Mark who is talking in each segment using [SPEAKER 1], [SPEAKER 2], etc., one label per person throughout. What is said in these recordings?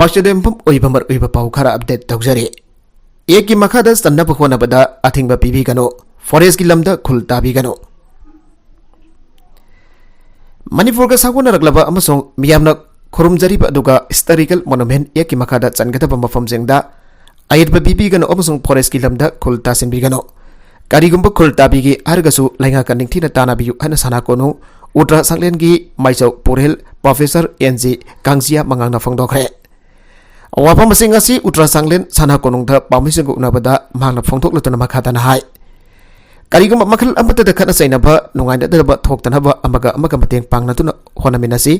[SPEAKER 1] वासुदेवपुर ओइबमर ओइब पाउ खरा अपडेट तौजरे एक की मखादा सन्नब होनबदा अथिंग पीबीगनो फॉरेस्ट की लमदा खुल ताबीगनो मणिपुर का सागोनरगलबा अमसों मियामना खुरुमजरीब अदुगा हिस्टोरिकल मोनुमेंट एक की मखादा चनगदब मफमजेंगदा अयरब पीबीगनो अमसों फॉरेस्ट की लमदा खुल तासिनबीगनो करिगुंबा खुल ताबीगी हरगसु लैंगा कनिंगथिना तानाबियु हना सनाकोनु उट्रा सांगलेन की माइचौ पुरेल प्रोफेसर एनजी कांगजिया मंगांगना फोंदोखरे वाफम सिंगासी उट्रा सांगलेन सनाकोनुंगदा पामिसिंगु उनाबदा मांगना फोंथोकलतुना मखादाना हाय करिगुंबा मखल अमतदा खना सैनबा नुंगाइनदबा थोक्तनबा अमगा अमगा मतेंग पांगनातुना होनमिनासी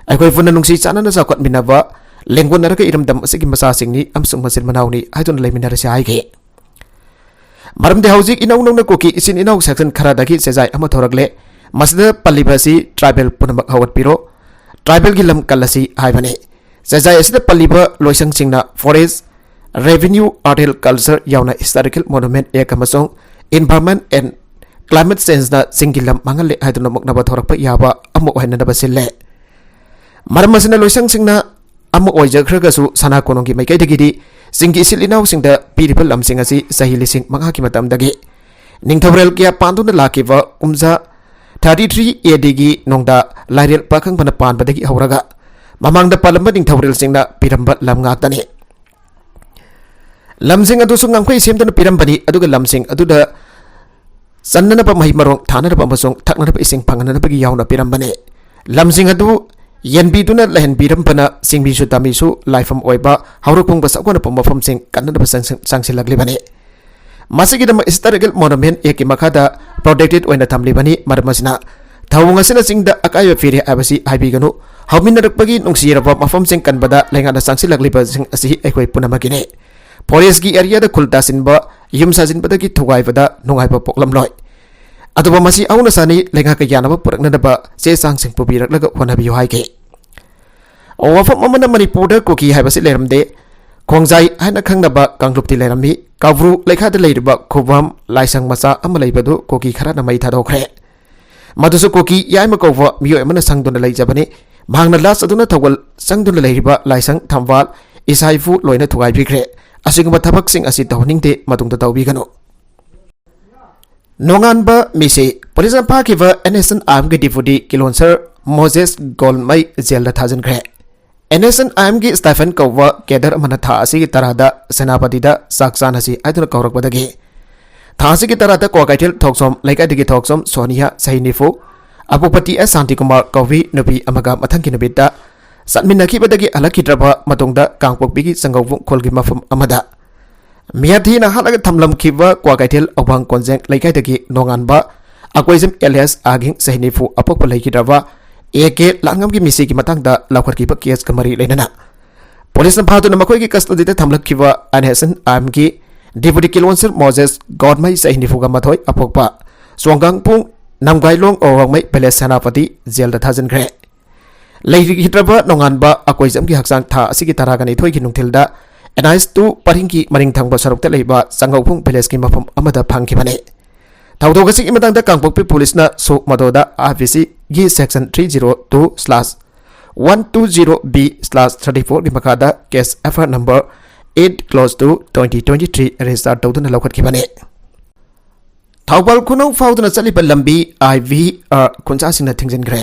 [SPEAKER 1] अखोय फुना नुंगसी चानना जाखतमिनाबा लेंगोनरका इरमदम असिगी मसासिंगनी अमसुंग मसिन मनावनी हाइदुन लैमिनारसे हाइगे मरमदे हौजिक इनौ नौना कोकी इसिन इनौ सेक्शन खरादगी सेजाय अमा थोरगले मसदा पल्लिबासी ट्राइबल पुनमक हवतपिरो ट्राइबल की लम कलसी हाइबने सेजाय असिदा पल्लिबा लोइसंगसिंगना forest revenue आर्टिल culture यावना historical monument एक अमसों एनवायरनमेंट एंड क्लाइमेट चेंज ना सिंगी लम मंगले हाइदुना मकनबा थोरकपा याबा अमो ओहननबा सिल्ले मरमसिना लोइसंगसिंगना अमो ओइजखरगसु सनाकोनोंगी मैकैदगिदी सिंगी इसिलिनाउ सिंगदा पीरिबा लमसिंग असि सही लिसिंग मंगा की मतमदगी निंगथौरेल किया पांदुना लाकिबा उमजा 33 एडीगी नोंदा लाइरेल पाखंग बना पानबदगी हौरगा ममांगदा पालंबा निंगथौरेल सिंगना पिरंबा लमगातने लमसिंग अदुसु ngangkhoi semdana pirambani aduga lamsing aduda sannanaba mahi marong thananaba amasong thaknanaba ising phangananabagi yauna pirambane lamsing adu yenbiduna lehen birambana singbisu tamisu laifam oiba haurupung basakona pamafam sing kannanaba sangsilaglibane masigidama historical monument eki makada protected oina thamlibani marmasina thawungasina singda akaiba firi abasi haibiganu hauminarakpagi nungsiraba mafam sing kanbada lengana sangsilagliba sing asi ekoi punamagine forest की area दा खुलता सिनबा yum साजिनबदा की थुगाइबदा नुगाइबा पोकलमलोय अदुबा मसी औना सानी लेंगा का यानबा पुरकनदबा से सांग सिंग पुबिरकलगा होनाबियो हाइके ओवाफम ममना मणिपुर दा कोकी हाइबसि लेरमदे खोंगजाई हाना खंगनबा कांगलुपति लेरमि कावरु लेखादा लेरिबा खुबम लाइसंग मसा अमा लेबदु कोकी खरा नमै थादोखरे मदुसु कोकी याइमा कोवा मियो एमना संगदुना लेजबने मांगना लास अदुना थवल संगदुना लेरिबा लाइसंग थमवाल इसाइफु लोइना थुगाइबिख्रे असिगुंबा थबकसिंग असि तौनिंगदे मतुंगदा तौबिगनो नोंगानबा मिसे पुलिस पाकिबा एनएसएन आर्म के डिपुटी किलोन्सर मोजेस गोलमई जेल थाजनख्रे एनएसएन आर्म की स्टाइफन कौवा केडर अमना था असि तरादा सेनापतिदा साक्सान असि आइदुना कौरकबदगे था असि की तरादा कोकाइटेल थोक्सोम लाइकादिगी थोक्सोम सोनिया सहीनिफो अपुपति एस शांति कुमार कौवी नबी अमगा मथंगी नबिता सन्मिनखिबदगी अलखिद्रबा मतुंगदा कांगपोकबिगी संगौबुं खोलगी मफम अमदा मियाथीना हालगा थमलमखिबा क्वाकाइथेल अबांग कोंजेंग लैकाइदगी नोंगानबा अक्वैजम एलियस आगिंग सहिनिफु अपोकपा लैखिद्रबा एके लांगमगी मिसिगी मतंगदा लौखरखिबा केस कमरी लेनना पुलिस फादुना मखोइगी कस्टडीदा थमलखिबा एनएसएन आर्मगी डिप्यूटी किलोन्सर मोजेस गॉडमई सहिनिफुगा मथोय अपोकपा सोंगांगपुंग नमगाइलोंग ओरंगमई पेलेस सेनापति जेलदा थाजनख्रे लैरिगिद्रबा नोंगानबा अकोइजम की हक्सांग था असिगी तरागनि थोइगी नुंथिलदा एनआईएस 2 परिंगी मरिंग थांगबा सरुकता लेबा संगौफुंग विलेज की मफम अमदा फांगखिबने थौदोगसिगी मतंगदा कांगपोकपि पुलिसना सो मदोदा आरपीसी गी सेक्शन 302/120B/34 की मखादा केस एफआर नंबर 8/2023 रजिस्टर तौदुना लौखतखिबने थौबाल खुनौ फाउदुना चलिबा लंबी आईवीआर खुंचासिना थिंजनग्रे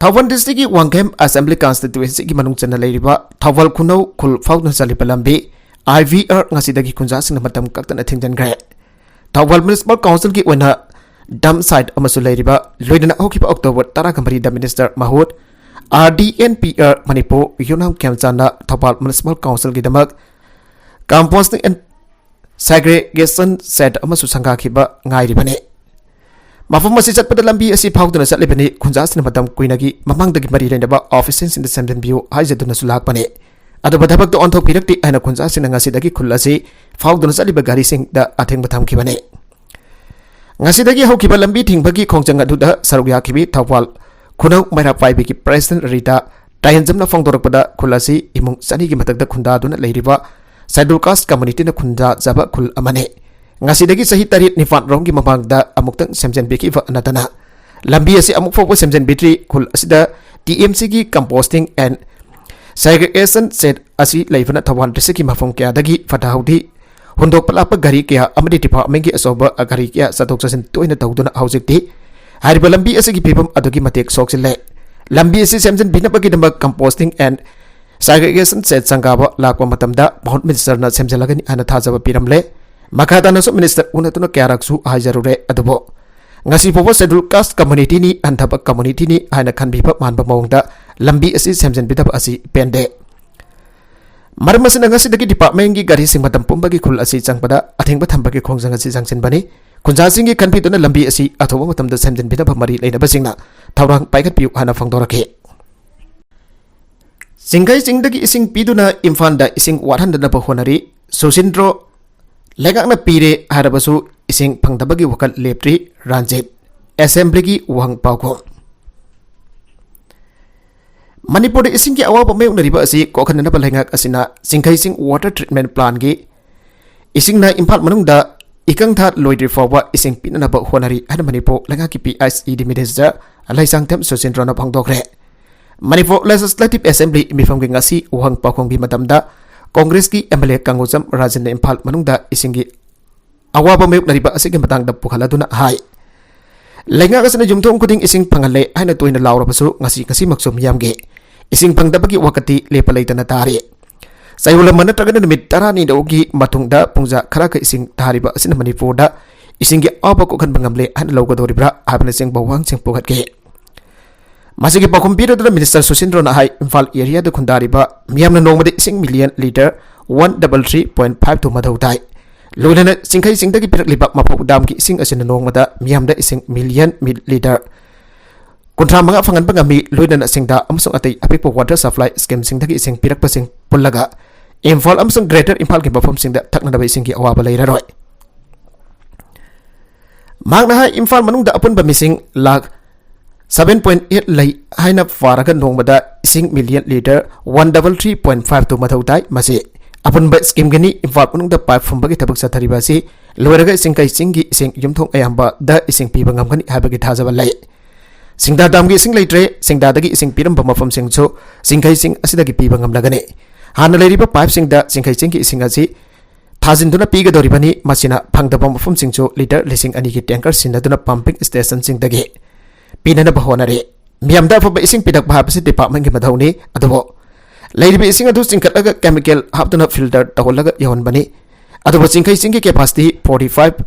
[SPEAKER 1] थौबल डिस्ट्रिक्ट की वांगखेम असेंबली कॉन्स्टिट्यूएंसी की मनुंग चना लेरिबा थौबल खुनौ खुल फाउदुना चलिबा लंबी आईवीआर ngasiदगी खुंजासिना मतम कक्तना थिंजनग्रे थौबल म्युनिसिपल काउंसिल की ओना डम साइट अमसु लेरिबा लोइदना होकिबा अक्टोबर 10 गंभरी द मिनिस्टर महूद आरडीएनपीआर मणिपुर यूनाम कैंचाना थौबल म्युनिसिपल काउंसिल की दमक कंपोस्टिंग एंड सेग्रीगेशन सेट अमसु संगाखिबा ngairibane मफम मसी चटपद लंबी असि फाउदुना चटलेबनी खुंजासिना मतम कुइनगी ममांगदगी मरी लेनबा officers in the central view हाइजदुना सुलाकपने अदब धबक तो ऑनथोक पिरक्ति आइना खुंजासिना ngasiदगी खुल्लासी फाउदुना चटलिबा गारी सिंग द अथेंग बथमखिबने ngasiदगी हौखिबा लंबी थिंगबगी खोंजंग अदुदा सरुक याखिबि थौपाल खुनौ मैरा पाइबी की प्रेसिडेंट रीता टाइंजमना फोंदोरकपदा खुल्लासी इमुंग सनीगी मतकदा खुंदादुना लेरिबा शेड्यूल कास्ट कम्युनिटी ना खुंजा जबा खुल अमने ngasiदगी सही तारीख निफान रोंगी ममांगदा अमुक्तंग सेमजन बिखिबा अनतना लंबी असि अमुक फोबो सेमजन बिट्री खुल असिदा TMC की कंपोस्टिंग एंड सेग्रीगेशन सेट असी लेबना थवान डिस्ट्रिक्ट की मफम क्यादगी फटाहौदी हुंदोक पलाप गाड़ी क्या अमदी डिपार्टमेंट की असोब गाड़ी क्या सतोक ससिन तोइना तौदुना हौजिकती हारिबा लंबी असगी फिबम अदुगी मतेक सोक्सिले लंबी असि सेमजन बिनबगी dump composting and segregation set संगाबा लाकवा मतमदा माउंट मिनिस्टर ना सेमजलगनी आना थाजबा पिरमले मखादानसु मिनिस्टर उनतुना क्यारकसु हाजरुरे अदुबो ngasi pobo schedule caste community ni anthaba community ni haina khanbiba manba mawngda lambi asi semjen bidab asi pende marmasina ngasi dagi department gi gari sing matam pumba gi khul asi changpada athengba thamba gi khongjang asi jangsin bani kunja sing gi khanbi tuna lambi asi athoba matam da semjen bidab mari leina basingna thawrang paikat piu hana phangdorake singai sing dagi ising piduna imfan da ising 100 na bahonari susindro legakna pire harabasu ising phangdabagi wakal lepri ranjit assembly ki wang pauko manipur de ising ki awaba me unariba asi kokhan na balengak asina singkai sing water treatment plant gi ising na imphal manung da ikang that loidri forwa ising pinana ba honari hana manipur lenga ki PICED minister alaisang them sosindro na phangdokre manipur legislative assembly mifam gi ngasi wang paukong bi matamda Congress ki MLA Kangujam Rajan Imphal manungda isingi awaba mayuk nariba asigi matangda pukhaladuna hai lenga kasana jumthong kuding ising phangale haina toina lawrabasu ngasi maksum yamge ising phangdabagi wakati lepalaitana tari sayula mana tagana nimit tarani dogi matungda pungja khara ka ising thariba asina manipurda isingi aba ko khan bangamle han logadoribra abna sing bawang sing pukhatge masigi pakum pira minister Susindro na hai Imphal area da khundariba miyamna nongmade ising million liter 133.5 to madhautai loilana singkai singdagi pirakliba mapok dam ki ising asina nongmada miyamda ising million liter kuntra manga fangan bangami loilana singda amsung atai apikpo water supply scheme singdagi ising pirak pasing pullaga Imphal amsung greater Imphal ki bafam singda thakna da ising ki awaba leiraroi magna hai Imphal manungda apun ba missing lag 7.8 lay haina faraga nongmada ising million liter 133.5 to madhautai masi apun ba scheme gani Imphal manungda pipe fumbagi tabak sathariba si loiraga isingkai singi ising yumthong ayamba da ising piba ngamgani habagi thajaba lay singda damgi ising leitre singda dagi ising piram ba mafam singcho singkai sing asidagi piba ngamlagani hana leiriba pipe singda singkai singi ising asi thajinduna piga doribani masina phangdaba mafam singcho liter lising ani ki tanker sinaduna pumping station singdagi pinana bahonare miyamda fa ising pidak bahapsi department ki madhauni adubo leiribe ising adu singkatlaga chemical haptuna filter taholaga yahon bani adubo singkai singi capacity 45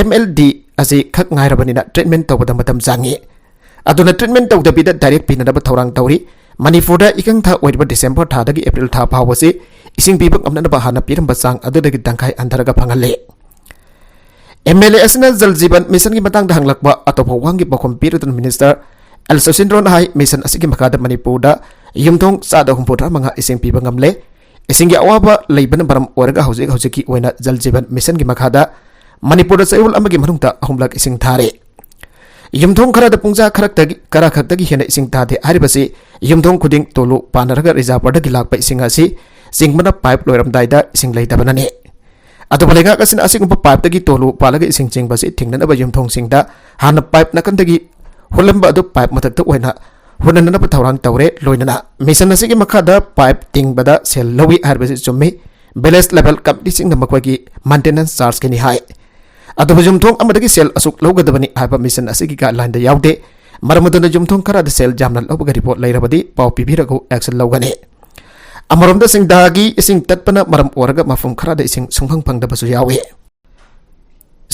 [SPEAKER 1] mld asi khak ngairabani na treatment tawada matam jangi aduna treatment tawda bida direct pinana ba thorang tawri manipurda ikang tha oiba December tha dagi April tha phawasi ising pibak amna ba hana piram basang adu dagi dangkai andharaga phangale MLA asna Jal Jeevan mission ki matang dahang lakba atopa wangi bakom pirutan minister El Susindro na hai mission asigi makada Manipurda yumthong sada humpura manga ising piba ngamle ising ya awaba leiban baram oraga hauji oina Jal Jeevan mission ki makada Manipurda sayul amagi manungta humlak ising thare yumthong khara da pungja kara khaktagi hena ising thade haribasi yumthong kuding tolu panaraga reservoir da gilak pa ising asi singmana pipe loiram daida ising leidabanane adubalenga kasin asing pipe tagi tolu palaga ising ching basi tingna ba yumthong singda hana pipe nakan tagi hulamba adu pipe matak oina hunana na pathawrang tawre loinana mission asigi makada pipe ting bada sel lowi harbasi chummi balance level company sing namakwa maintenance charge kini hai aduba yumthong amadagi sel asuk logadabani haba mission asigi ka line da yaude maramudana yumthong kara da sel jamna lobaga report lairabadi pau pibirago action logane amarom da sing dagi ising tatpana maram oraga mafum khara da ising sungphang phang da basu yawe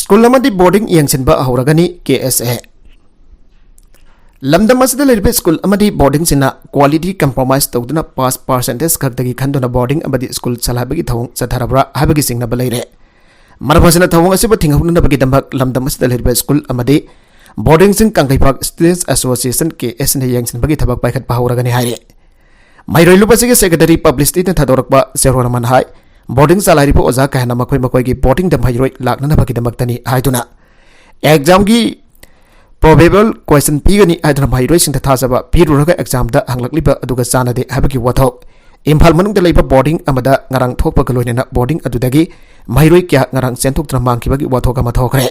[SPEAKER 1] school lamadi boarding yangsin ba ahuragani KSA lamdam asida lerbe school amadi boarding sina quality compromise tawduna pass percentage khakdagi khanduna boarding amadi school salhabagi thawung chatharabra habagi singna balaire marabasina thawung asiba thingahuna bagi dambak lamdam asida lerbe school amadi boarding sing kangkaipak students association KSA ne yangsin bagi thabak paikhat bahuragani haire Mairoi lupasigi secretary publicity na thadorakba Serhonaman hai boarding salary po oza kahna makoi gi boarding da mairoi lakna na bagi damaktani haiduna exam gi probable question pigani aiduna mairoi sing thasaba piruraga exam da hanglakliba aduga sanade habagi wathok Imphal manung da leiba boarding amada ngarang thokpa galoina boarding adudagi mairoi kya ngarang senthok tra mangkibagi wathoka mathokre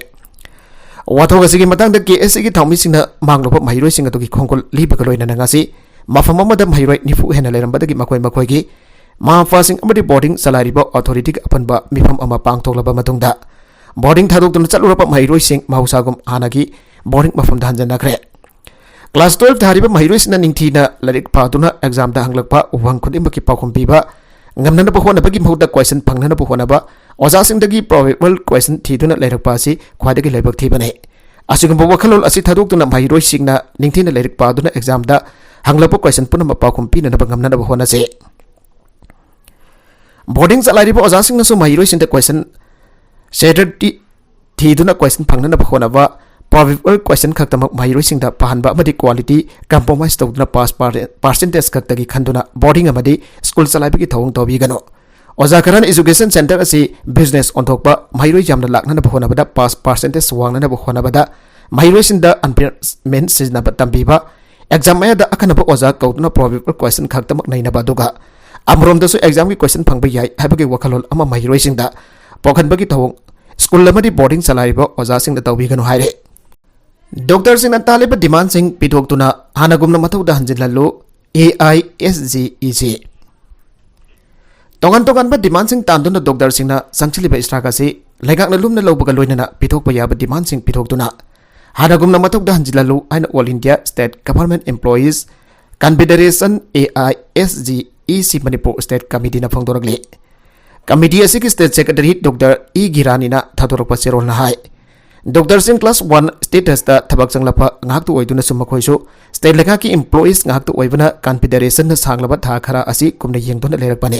[SPEAKER 1] wathoga sigi matang da KSA gi thawmi singna mangloba mairoi sing adugi khongkol liba galoina ngasi mafam amada mahiroi nifu hena leirambadagi makoi makoigi mahafasing amadi boarding salariba authority apanba mifam ama pangthoklaba matungda boarding thadokduna chalurapa mahiroi sing mahusagum hanagi boarding mafam dhanjanakre class 12 thariba mahiroi sina ningthina larik paduna exam da hanglakpa wang khudimaki pakhum biba ngamnana bahona bagi mahuda question phangnana bahona ba oja singdagi probable question thiduna leirakpa si khwadagi leibak thibane asigumba wakhalol asi thadokduna mahiroi singna ningthina leirik paduna exam da hanglapa question puna mapakhum pina na ngamnana bahona se boarding salariba oja singna su mahiroi sinda question sedati thiduna question phangnana bahona ba probable question khaktamak mahiroi singda pahanba amadi quality compromise tawduna pass percentage khaktagi khanduna boarding amadi school salaibi thawung tobi gano oja karan education center asi business onthokpa mahiroi jamna lakna bahona bada pass percentage wangna bahona bada mahiroi sinda unpairment sijna batambiba exam aya da akana ba oja kauduna probable question khaktamak naina baduga amrom da su exam ki question phangba yai habagi wakhalol ama mahiroi singda pokhan bagi thawung school amadi boarding salariba oja singda tawbi gano haire Doctor Singh Nataliba demand Singh Pithoktuna Hanagumna Matauda Hanjilalo AISGEC Tongan Tongan ba demand Singh Tanduna Doctor Singh na Sangchiliba Istrakasi Legakna Lumna Lobaga Loinana Pithokpaya ba demand Singh Pithoktuna Hanagumna Matauda Hanjilalo and All India State Government Employees Confederation AISGEC Manipur State Committee na Phongdoragle Committee Asiki State Secretary Dr. E Girani na Thatorokpa Serol na hai Dr. Singh class 1 status da thabak changlapa ngak tu oiduna sumakhoisu state lekha ki employees ngak tu oibana confederation na sanglaba tha khara asi kumna yengdona lerakpane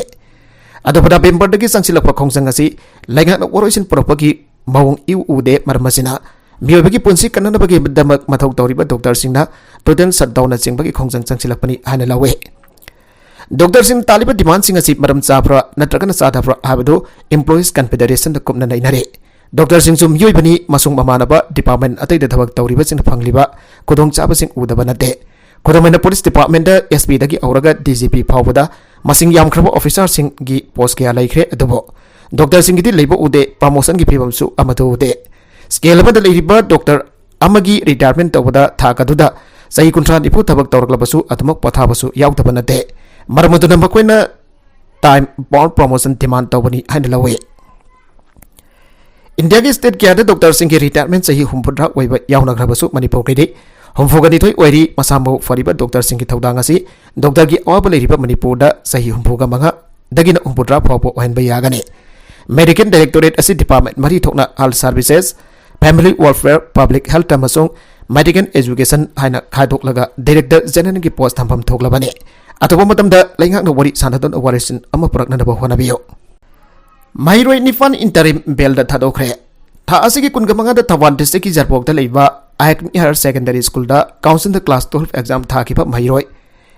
[SPEAKER 1] adopada member dagi sangsilapa khongsang asi lainga na oroisin propagi mawung iu ude marmasina miobagi punsi kanana bagi damak mathau tawriba Dr. Singh na total shutdown na chingbagi khongsang sangsilapani hana lawe Dr. Singh taliba demand Singh asi maram chapra natragana sadhapra habado employees confederation da kumna nainare Dr. Singh Sum Yoibani Masung Mamanaba Department Atay the Tabak Tauriba Sing Pangliba Kudong Chabasing Udabanate Kudamana Police Department SP Dagi Auraga DGP Pawada Masing Yam Krabo Officer Sing Gi Post Kia Laikre Adobo Dr. Singh Gidi Labor Ude Promotion Gi Pibam Su Amato Ude Scale of the Lady Dr. Amagi Retirement Tawada Takaduda Sai Kuntran Ipu Tabak Taurklabasu Atumok Patabasu Yautabanate Maramaduna Makwena Time Bond Promotion Demand Tawani Handalawe India के state क्या है doctor Singh के retirement सही हुमपुरा web यावना ग्रबसु Manipur के हुमफुगनी थोई ओइरी मसामो फरिबा doctor Singh की थौदांग असि doctor की अवाब लेरिबा मणिपुर दा सही हुमफुगा मंगा दगिन हुमपुरा फावपो ओहनबा यागने मेडिकल डायरेक्टोरेट असि डिपार्टमेंट मरी थोकना health services family welfare public health अमसुंग मेडिकल एजुकेशन हाइना खादोकलगा डायरेक्टर जनरल की पोस्ट थंफम थोकलबने अतोबा मतमदा लैंगाक वरी सानदन अवारेसन अमा पुरकनदबा होनाबियो Mahiroi Nifan Interim Bell da Thadokre Tha Asigi Kungamanga da Thawan District ki Jarpok da Leiba Ayakni Higher Secondary School da Council the Class 12 Exam Tha Kiba Mahiroi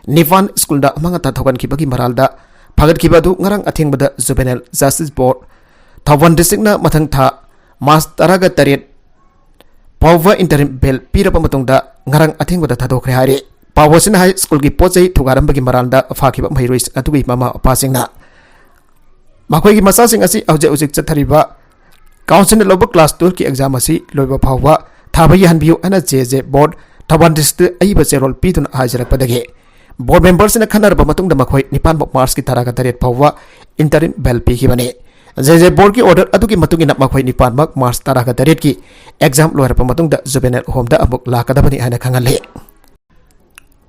[SPEAKER 1] Nifan School da Amanga Ta Thawan Kiba ki Maral da Phagat Kiba du Ngarang Athing Bada Juvenile Justice Board Thawan District na Mathang Tha Mas Taraga Tariet Power Interim Bell Pirapa Matong da Ngarang Athing Bada Thadokre Hari Power High School ki Pochai Thugaram Bagi Maral da Fakiba Mahiroi Atugi Mama Passing na Makoy ki masa sing asi auje ujik chathariba council lobo class 12 ki exam asi loiba phawwa thabai hanbiu ana JJ board Thawan district ai ba cherol pitun hajarak padage board members na khanar ba matung da makoy nipan bok mars ki taraga taret phawwa interim bell pi ki bane JJ board ki order adu ki matung ina makoy nipan bok mars taraga taret ki exam loir pa matung da juvenile home da amuk lakada bani ana khangale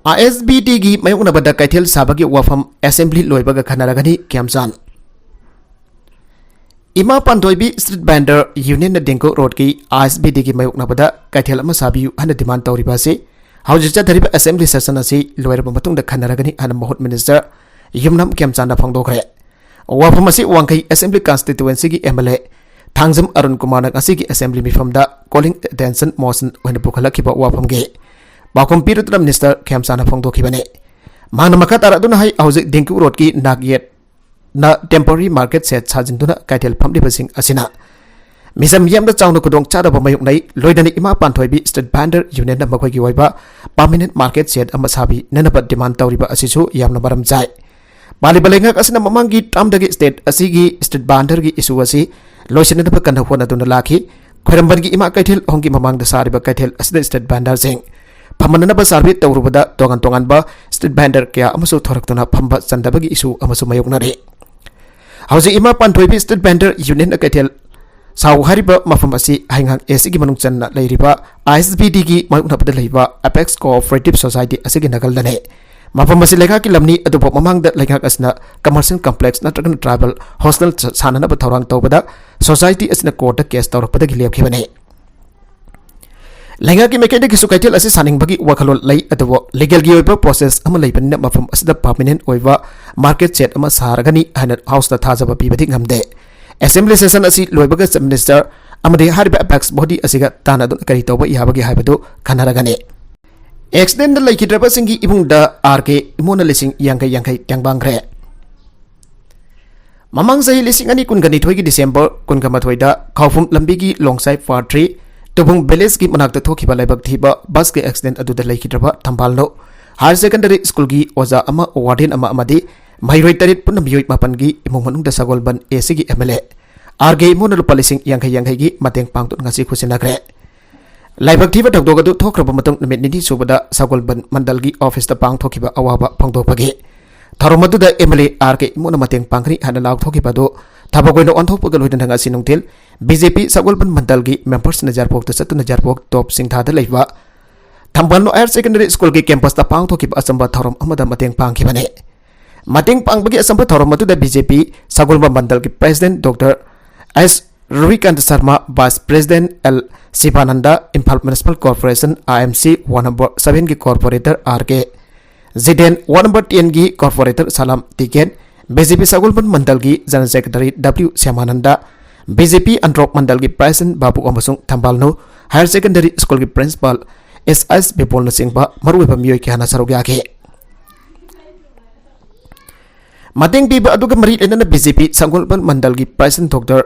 [SPEAKER 1] ASBT gi mayung na bada kaithel sabagi wafam assembly loiba ga khanaragani kyamsan Ima Pandoibi Street Vendor Union na Dengko Road ki ASBD ki mayok na bada kaithel ama sabiyu hana demand tawriba se hauji chathariba assembly session asi loiraba matung da khanaragani hana mahut minister Yumnam Kyamchan na phangdokre wafam asi wangkai assembly constituency ki MLA Thangjam Arun Kumar na asi ki assembly mifam da calling attention motion when bukhala kiba wafam ge bakom pirutram minister Kyamchan na phangdokhibane mangna makatara duna hai hauji Dengko Road ki nagyet na temporary market set sajinduna kaithel phamli basing asina misam yamda chawna kudong chada ba mayuk nai loidani ima panthoibi state vendor union na makhoi gi waiba permanent market set ama sabi nanaba demand tawriba asisu yamna maram jai bali balenga asina mamangi tamdagi state asigi state vendor gi issue asi loisina ba kan hona duna lakhi khoramban gi ima kaithel hongi mamang da sariba kaithel asida state vendor sing फमननब Sarve तौरुबदा तोगान तोगानबा street vendor क्या अमसु थोरक्तुना फंबा चंदबगी issue अमसु मायोगनरे हौजे इमा पांथोइबी street vendor union कैथेल साउ हरिबा मफम असि हाइंगांग AC की मनुंग चन्ना लेरिबा आईएसबीडी की मायोगनबदा लेबा apex cooperative society असि नगलदने मफम असि लेखा की लमनी अदुबो ममांग द लेखा असना कमर्शियल कॉम्प्लेक्स नत्रगन ट्राइबल हॉस्टल साननब थौरांग तौबदा सोसाइटी असना कोर्ट केस तौरपदगी लेबखिबने लेंगा की मैकेनिक की सुकैथल असि सानिंगबगी वखलोल लै अदुबो लीगल की ओइबा प्रोसेस अमा लैबनिना मफम असदा परमानेंट ओइबा मार्केट सेट अमा सारगनी हाना हाउस दा थाजबा पीबदि ngamde असेंबली सेशन असि लोइबगा चीफ मिनिस्टर अमदे हारिबा एपेक्स बॉडी असिगा ताना दुन करी तौबा याबगी हाइबदु खनारगने एक्सीडेंट लैखिद्रबा सिंगी इबुंगदा आरके इमोना लिसिंग यांगै यांगै त्यांगबांग्रे ममांग सही लिसिंग अनि कुनगनि थोइगी डिसेंबर कुनगमाथोइदा खाउफुम लंबीगी लोंगसाइ फार 3 तुबुंग विलेज की मनाक्ता थोखिबा लाइबक थीबा बस के एक्सीडेंट अदुदा लैखिद्रबा थंबालनो हायर सेकेंडरी स्कूल की ओजा अमा वार्डन अमा अमदी महिरोइ तरित पुन मियोइ मापन की इमुंग मनुंगदा सगोलबन एसी की एमएलए आरगे इमोना लुपा लिसिंग यांगै यांगै की मतेंग पांगतुन ngasi खुसिनाग्रे लाइबक थीबा थौदोगदु थोख्रब मतंग निमित निधि सुबदा सगोलबन मंडल की ऑफिस ता पांग थोखिबा अवाबा फंगदोपगे थरमदुदा एमएलए आरके इमोना मतेंग पांगनी हाना लाव थोखिबादो थाबगोइनो ऑनथोपगल होइदन ngasi नुंगथिल बीजेपी सगोलबन मंडल की मेंबर्स नजरपोक चतु नजरपोक टॉप सिंथादा लेबा थंबानो हायर सेकेंडरी स्कूल की कैंपस ता पांग थोखिबा असंबा थरम अमदा मतेंग पांगखिबने मतेंग पांगबगी असंबा थरम मदुदा बीजेपी सगोलबन मंडल की president doctor S Ruhikant Sharma vice president L Shivananda Imphal municipal corporation IMC 1 number 7 की कॉर्पोरेटर आरके जिडेन 1 नंबर 10 की कॉर्पोरेटर सलाम टिकेन बीजेपी सगोलबन मंडल की जनरल सेक्रेटरी डब्ल्यू श्यामानंदा बीजेपी अंड्रोक मंडल की प्रेसिडेंट बाबू अमसुंग थंबालनो हायर सेकेंडरी स्कूल की प्रिंसिपल एस बिपोल सिंह मरुब मियोई के हाना सरुग याखे मतेंग पीबा अदुगा मरी लेना बीजेपी सगोलबन मंडल की president doctor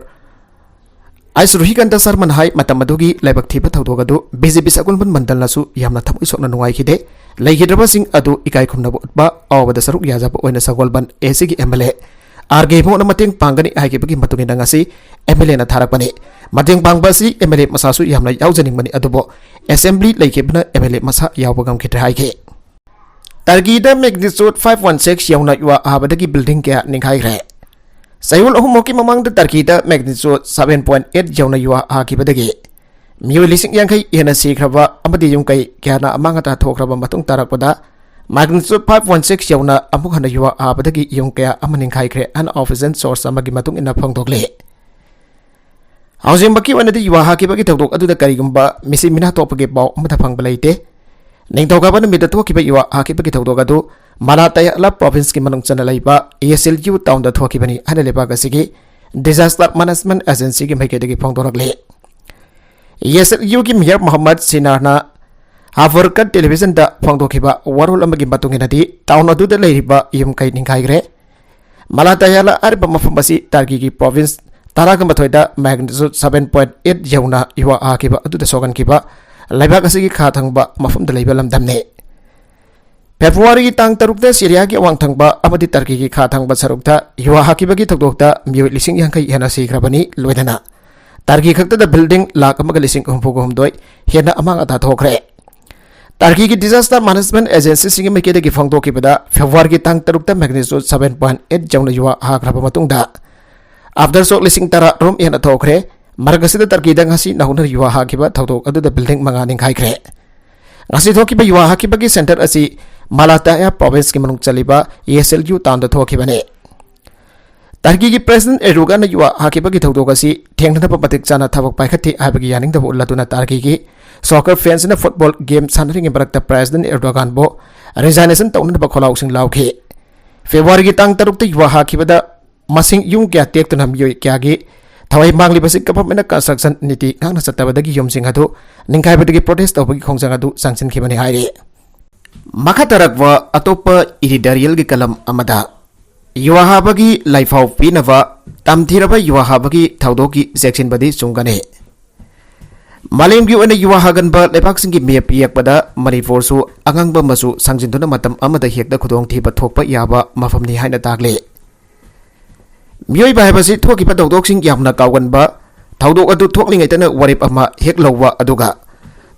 [SPEAKER 1] S Ruhikant Sharma हाई मतम अदुगी लाइबक थीबा थौदोगदु बीजेपी सगोलबन मंडल नसु यामना थमई सोकना नुवाइखिदे लैखिद्रबा सिंह अदु इकाई खुमनबो उत्बा आवबदा सरुक याजाबा ओइना सगोलबन एसी की एमएलए आरगे मोना मतेंग पांगनी हाइगिबगी मतुंगिना ngasi एमएलए ना थारकपने मतेंग पांगबासी एमएलए मसासु यामना यावजनिंगमनि अदुबो असेंबली लैखिबना एमएलए मसा यावबगम खित्र हाइखे तरगीदा मैग्नीट्यूड 5.16 यावना युवा आबदगी बिल्डिंग के निखाइरे सयुल अहुमोकी ममांग तरकीदा मैग्नीट्यूड 7.8 यावना युवा आकिबदगी मियो लिसिंग यांखै हेना सिख्रबा अमदि युंकै क्याना अमांगता थोख्रबा मतुंग तारकपदा मैग्नीट्यूड 5.6 यावना अमुक हना युवा आबदगी युंकया अमनिंखाइख्रे अन ऑफिशियल सोर्स अमगी मतुंग इना फंगदोगले हौजिंबकी वनदि युवा हाकिबगी थौदोक अदुदा करिगुंबा मिसि मिना तोपगे पाव अमदा फंगबा लैते निंगथौगाबा नुमिदा थोखिबा युवा हाकिबगी थौदोक अदु मालातयला प्रोविंस की मनुंग चना लैबा एएसएलयू टाउन दा थोखिबनी हने लेबा गसिगी डिजास्टर मैनेजमेंट एजेंसी की मैकेदगी फंगदोरगले एएसएलयू की मेयर मोहम्मद सिनारना हावरकट टेलीविजन दा फंगदोखिबा वरोल अमगी मतुंगिनदी टाउन अदुदा लैरिबा युमकै निंखाइग्रे मालातयला अरबा मफमबसी तारगी की प्रोविंस तारागमथोइदा मैग्नीट्यूड 7.8 यौना युवा आकिबा अदुदा सोगनकिबा लाइबाक असगी खाथंगबा मफमदा लैबा लमदमने फेब्रुवारी की तांग तरुकता सीरिया की अवांगथंगबा अमदि टर्की की खाथंगबा सरुकता युवा हाकिबगी थौदोकता मियो लिसिंग यांखै हेना सिख्रबनी लोइदना टर्की खक्तदा बिल्डिंग लाख अमगा लिसिंग हुमफुगुमदोय हेना अमांग अथा थोखरे टर्की की डिजास्टर मैनेजमेंट एजेंसी सिंग मैकेदगी फंगदोकिबदा फेब्रुवारी की तांग तरुकता मैग्नीट्यूड 7.8 जौना युवा हाख्रबा मतुंगदा आफ्टर शॉक लिसिंग तरा रोम हेना थोखरे मरगसिदा टर्कीदा ngasi नहुना युवा हाकिबा थौदोक अदुदा बिल्डिंग मंगा निंखाइख्रे ngasi थोकिबा युवा हाकिबगी सेंटर असि मालाताया प्रोविंस की मनुंग चलिबा एएसएलयू टाउन दा थोखिबने टर्की की प्रेसिडेंट एर्डोगान युवा हाकिबगी थौदोगसी थेंगनबा मतिक चाना थबक पाइखथि आबगी यानिंगदबो उल्लादुना टर्की की सॉकर फैंस ने फुटबॉल गेम सानरिंग बरकता प्रेसिडेंट एर्डोगान बो रिजाइनेशन तौनबा खोलाउसिंग लाउखे फेब्रुवारी की तांग तरुकता युवा हाकिबदा मसिंग युंग क्या टेक्तुना मियोय क्यागी थवाई मांगलिबसि गवर्नमेंट कंस्ट्रक्शन नीति गांगना चत्तबदगी युमसिंग हदु निंखाइबदगी प्रोटेस्ट तौबगी खोंजंग हदु सांगसिनखिबनि हाइरे मखतरकवा अतोप इडिटोरियल की कलम अमदा युवा हाबगी लाइफाव पीनवा तमथिरबा युवा हाबगी थौदोकी सेक्शन बदी चुंगने मालेम की ओने युवा हागनबा लेपाक्सिंग की मेप येकपदा मणिपुर सु अंगंगबा मसु सांजिनदुना मतम अमदा हेक्दा खुदोंग थीबा थोकपा याबा मफमनि हाइना तागले मियोय बायबसि थोकिबा थौदोकसिंग यामना कावगनबा थौदोक अदु थोकलिंगैतना वरिप अमा हेक लौवा अदुगा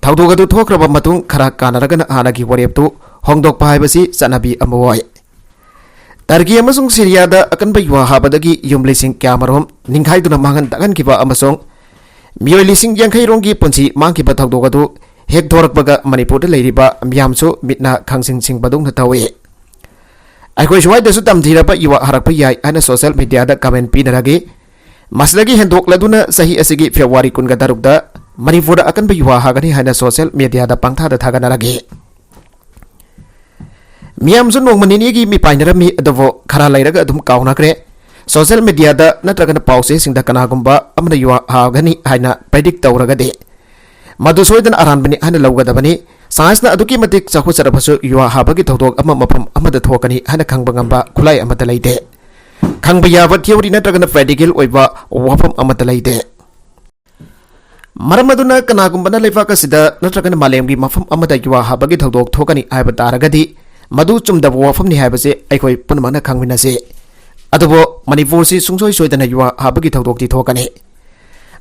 [SPEAKER 1] थौदोक अदु थोक्रब मतुंग खरा कानरगन हानागी वरेपतु होंगदोकपा हाइबसी चनाबी अमवय टर्की अमसुंग सिरियादा अकनबा युवा हाबदगी युम लिसिंग क्यामरोम निंखाइदुना मांगन तगनकिबा अमसुंग मियोय लिसिंग यांखैरोंगी पुंसी मांकिबा थौदोक अदु हेक थोरकबगा मणिपुरदा लेरिबा मियामसु मिटना खंगसिंग सिंगबदुंग तवे अखोय सुवाइदसु तमथिरबा युवा हरकपा याय हाना सोशल मीडियादा कमेंट पिनरगे मसलगी हेंदोकलदुना सही असिगी फेब्रुवारी 16 मणिपुरदा अकनबा युवा हागनी हाना सोशल मीडियादा पांगथादा थागनरगे मियामसु नोंगमनिनिगी मिपाइनरमी अदवो खरा लैरगा अदुम काउनाक्रे सोशल मीडियादा नत्रगन पाउसे सिंगदा कनागुंबा अमना युवा हागनी हाइना प्रेडिक्ट तौरगदे मधु सोइदन अरानबनी हाना लौगदबनी साइंसना अदुकी मतिक चाखुचरबसु युवा हाबगी थौदोक अमा मफम अमदा थोकनी हाना खंगबा ngamba खुलाई अमदा लैदे खंगबा याबा थियोरी नत्रगन प्रेडिकल ओइबा वफम अमदा लैदे मरमदुना कनागुंबना लेफाकसिदा नत्रगन मालेमगी मफम अमदा युवा हाबगी थौदोक थोकनी हाइबा तारगदी मधु चुमदब वफमनी हाइबसे अखोय पुनमना खंगमिनसे अदुबो मणिपुर से सुंसोय सोइदना युवा हाबगी थौदोकती थोकनी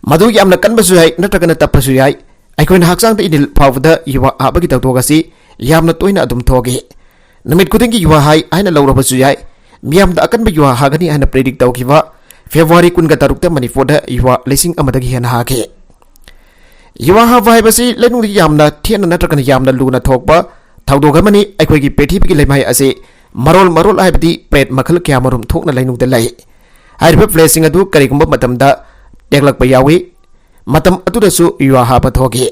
[SPEAKER 1] मधु यामना कनबसु याय नत्रगन तपसु याय अखोयना हक्सांग इनिल फावदा युवा हाबगी थौदोकसी यामना तोइना अदुम थोगे नमित खुदिंगी युवा हाय आइना लौरबसु याय मियामदा अकनबा युवा हागनी आइना प्रेडिक्ट तौखिबा फेब्रुवारी 16 मणिपुरदा युवा लिसिंग अमदगी हेना हागे युवा हाबा हाइबसी लेनुंगी यामना थेना नत्रगन यामना लुना थोकबा थौदोगमनी अखोयगी पेठीबगी लेमाय असे मरोल हाइबदी प्रेट मखल क्यामरुम थोकना लैनुंगदा लै हाइरबा प्लेसिंग अदु करिगुंबा मतमदा टेगलकपा यावी मतम अदुदसु युवा हाबा थोगे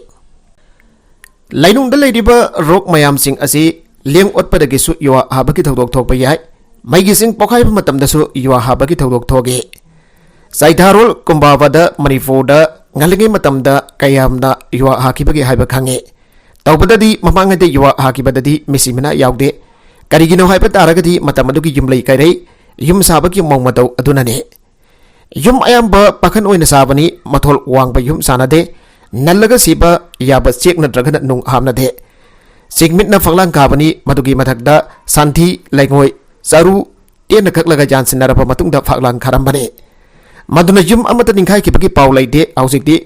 [SPEAKER 1] लैनुंगदा लैरिबा रोक मयामसिंग असे लेंग ओटपदगिसु युवा हाबगी थौदोक थोकपा याय मैगिसिंग पोखाइबा मतमदसु युवा हाबगी थौदोक थोगे साइथारोल कुंबावादा मणिपुरदा ngaligai matamda kayamna yuwa hakibagi haiba khange तौबददी ममांगदे युवा हाकिबददी मिसिमना यावदे करिगिनो हाइबा तारगदी मतमदुगी युमलै कैरै युम साबगी मौमदौ अदुनने युम अयाम्बा पखन ओइना साबनी मथोल वांगबा युम सानदे नल्लगा सिबा याबा चेक नद्रगन नुंग हामनदे सिगमिटना फंगलांग काबनी मदुगी मथकदा सांथी लैंगोय चारु टेन खकलगा जानसिनरबा मतुंगदा फगलांग खरमबने मदुना युम अमता निंखाइकिबगी पाउ लैदे औजिकदी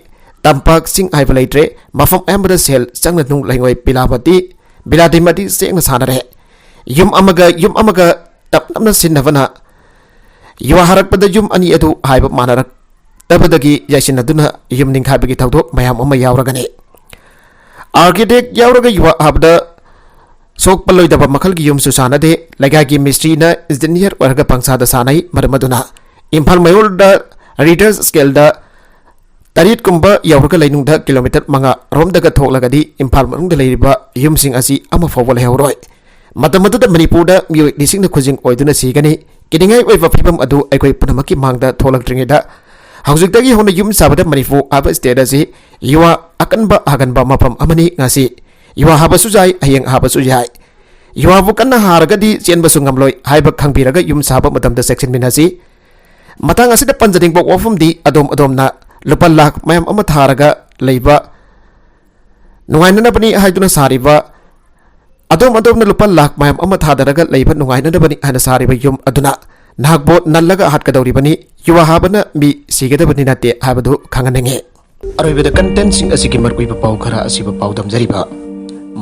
[SPEAKER 1] तंपाक सिंह हाइबा लैत्रे मफम एम्बदा सेल चंगना नुंग लैंगोय बिलादिमदी सेंगना सानरे युम अमगा तपनमना सिन्नबना युवा हरकपदा युम अनि अदु हाइबा मानरक तबदगी यासिनदुना युम निंखाइबगी थौदोक मयाम अमा यावरगने आर्किटेक्ट यावरगा युवा हाबदा सोक पल्लोइदबा मखलगी युम सुसानदे लगागी मिस्ट्रीना इंजीनियर ओरगा पंगसादा सानै मरमदुना इम्फाल मयोलदा रीडर्स स्केलदा तरीत कुंबा यावरगा लैनुंगदा किलोमीटर 5 रोमदगा थोकलगदी इम्फाल मनुंगदा लैरिबा युमसिंग असी अमा फावबा लैहौरोय मतमदुदा मणिपुरदा मियोय लिसिंगना खुजिंग ओइदुना सिगनी किदिंगाय ओइबा फिबम अदु अखोय पुनमकी मांगदा थोलक्ट्रिङेदा हौजिकदगी होना युम साबदा मणिपुर आबा स्टेट असी युवा अकनबा हागनबा मफम अमनी ngasi युवा हाबसु जाय हयेंग हाबसु जाय युवा बुकन्ना हारगदी चेनबसु ngamloi हाइबा खंबिरगा युम साबा मतमदा सेक्शन मिनासी मतंग असिदा पंजदिंग बो वफमदी अदोमना लुपा लाख मैम अमा थारगा लैबा नुंगाइननबनी हाइदुना सारिबा अदोमना लुपा लाख मैम अमा थादरगा लैबा नुंगाइननबनी हाना सारिबा युम अदुना नागबो नल्लगा हाटकदौरिबनी युवा हाबना मी सिगदबनी नाते हाबदु खंगनंगे अरोइबदा कंटेंट सिंग असिगी मरकुइबा पाउ खरा असिबा पाउ दमजरिबा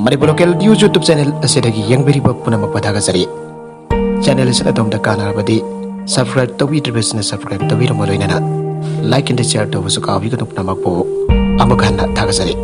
[SPEAKER 1] Manipur local news YouTube channel असिदगी यंगबेरिबा पुनमक पथागजरी चैनल असिदा दोमदा कानारबदी सब्सक्राइब तौबिद्रबसना सब्सक्राइब तौबिरमलोइनना लाइक एंड शेयर तौबसु काबिगनु पुनमकपो अमखाना थागजरी